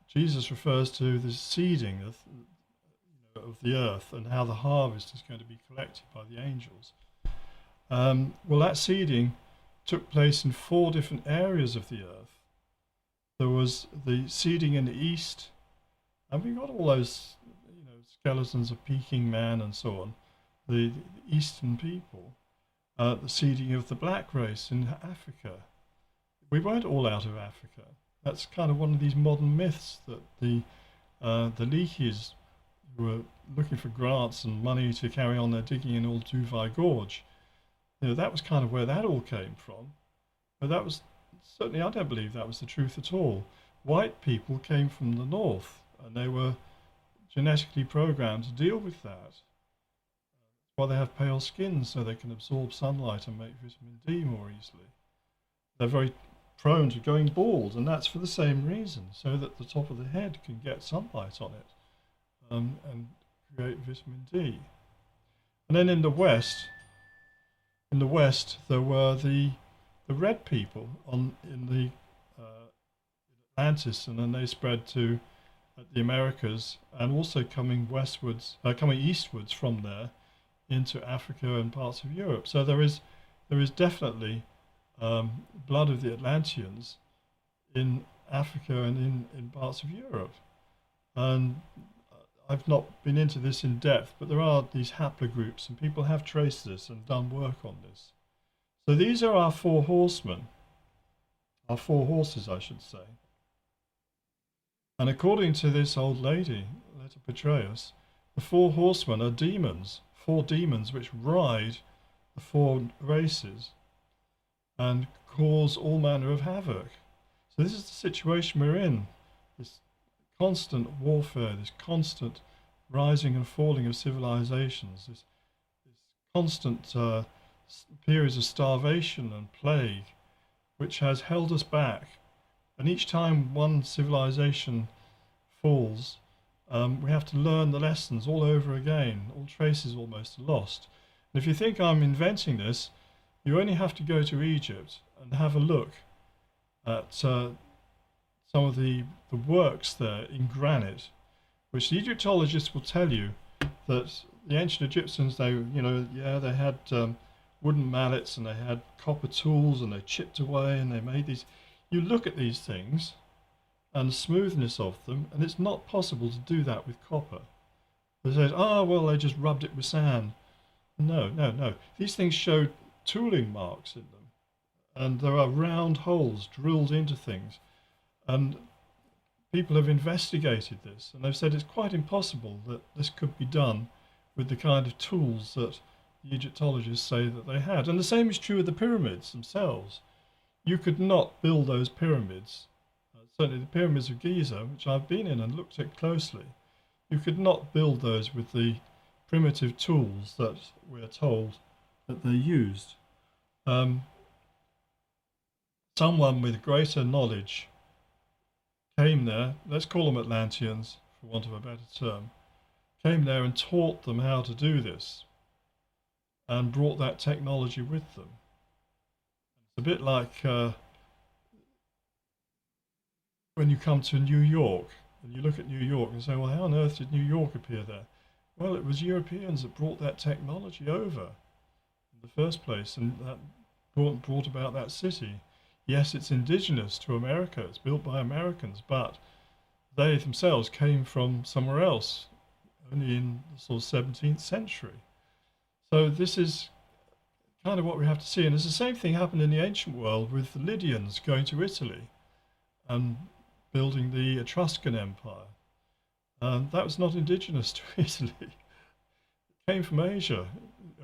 S1: Jesus refers to the seeding of the earth and how the harvest is going to be collected by the angels. Well, that seeding took place in 4 different areas of the earth. There was the seeding in the east, and we got all those skeletons of Peking man and so on, the eastern people. The seeding of the black race in Africa. We weren't all out of Africa. That's kind of one of these modern myths that the Leakeys, who were looking for grants and money to carry on their digging in Old Duvai Gorge, that was kind of where that all came from. But that was certainly, I don't believe that was the truth at all. White people came from the north, and they were genetically programmed to deal with that. That's why they have pale skin, so they can absorb sunlight and make vitamin D more easily. They're very prone to going bald, and that's for the same reason, so that the top of the head can get sunlight on it and create vitamin D. And then in the West there were the red people in the Atlantis, and then they spread to the Americas, and also coming eastwards from there into Africa and parts of Europe. So there is definitely blood of the Atlanteans in Africa and in parts of Europe. And I've not been into this in depth, but there are these haplogroups, and people have traced this and done work on this. So these are our four horsemen, our four horses, I should say. And according to this old lady, Letter Petreus, the four horsemen are demons, four demons which ride the four races and cause all manner of havoc. So this is the situation we're in, this constant warfare, this constant rising and falling of civilizations, this constant periods of starvation and plague, which has held us back. And each time one civilization falls, we have to learn the lessons all over again. All traces almost are lost. And if you think I'm inventing this, you only have to go to Egypt and have a look at some of the works there in granite, which the Egyptologists will tell you that the ancient Egyptians, they had wooden mallets and they had copper tools and they chipped away and they made these. You look at these things and the smoothness of them, and it's not possible to do that with copper. They say, well, they just rubbed it with sand. No. These things show tooling marks in them, and there are round holes drilled into things. And people have investigated this, and they've said it's quite impossible that this could be done with the kind of tools that the Egyptologists say that they had. And the same is true of the pyramids themselves. You could not build those pyramids. Certainly the pyramids of Giza, which I've been in and looked at closely, you could not build those with the primitive tools that we're told that they used. Someone with greater knowledge came there, let's call them Atlanteans for want of a better term, came there and taught them how to do this and brought that technology with them. It's a bit like when you come to New York and you look at New York and say, well, how on earth did New York appear there? Well, it was Europeans that brought that technology over in the first place, and that brought about that city. Yes, it's indigenous to America, it's built by Americans, but they themselves came from somewhere else, only in the sort of 17th century. So this is kind of what we have to see. And it's the same thing happened in the ancient world with the Lydians going to Italy and building the Etruscan Empire. That was not indigenous to Italy. It came from Asia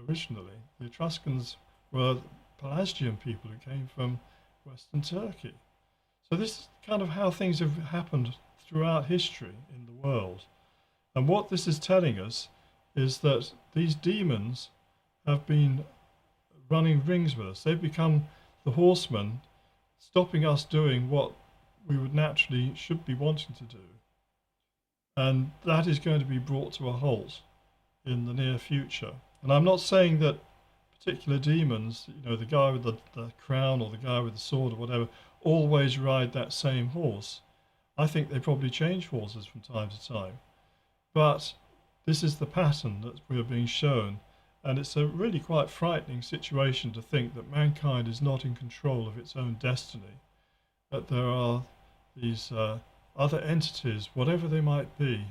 S1: originally. The Etruscans were Pelasgian people who came from Western Turkey. So this is kind of how things have happened throughout history in the world. And what this is telling us is that these demons have been running rings with us. They've become the horsemen, stopping us doing what we would naturally should be wanting to do. And that is going to be brought to a halt in the near future. And I'm not saying that particular demons, the guy with the crown or the guy with the sword or whatever, always ride that same horse. I think they probably change horses from time to time. But this is the pattern that we're being shown. And it's a really quite frightening situation to think that mankind is not in control of its own destiny, that there are these other entities, whatever they might be,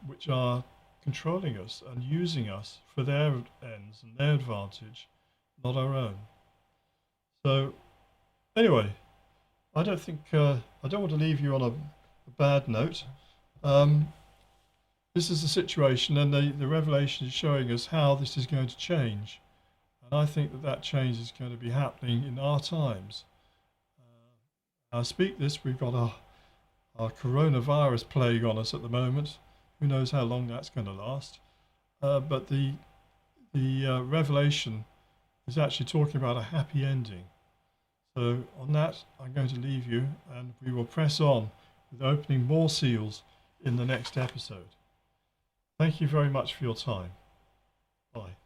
S1: which are controlling us and using us for their ends and their advantage, not our own. So anyway, I don't want to leave you on a bad note. This is the situation, and the revelation is showing us how this is going to change. And I think that change is going to be happening in our times. I speak this, we've got our coronavirus plague on us at the moment. Who knows how long that's going to last? But the revelation is actually talking about a happy ending. So on that, I'm going to leave you, and we will press on with opening more seals in the next episode. Thank you very much for your time. Bye.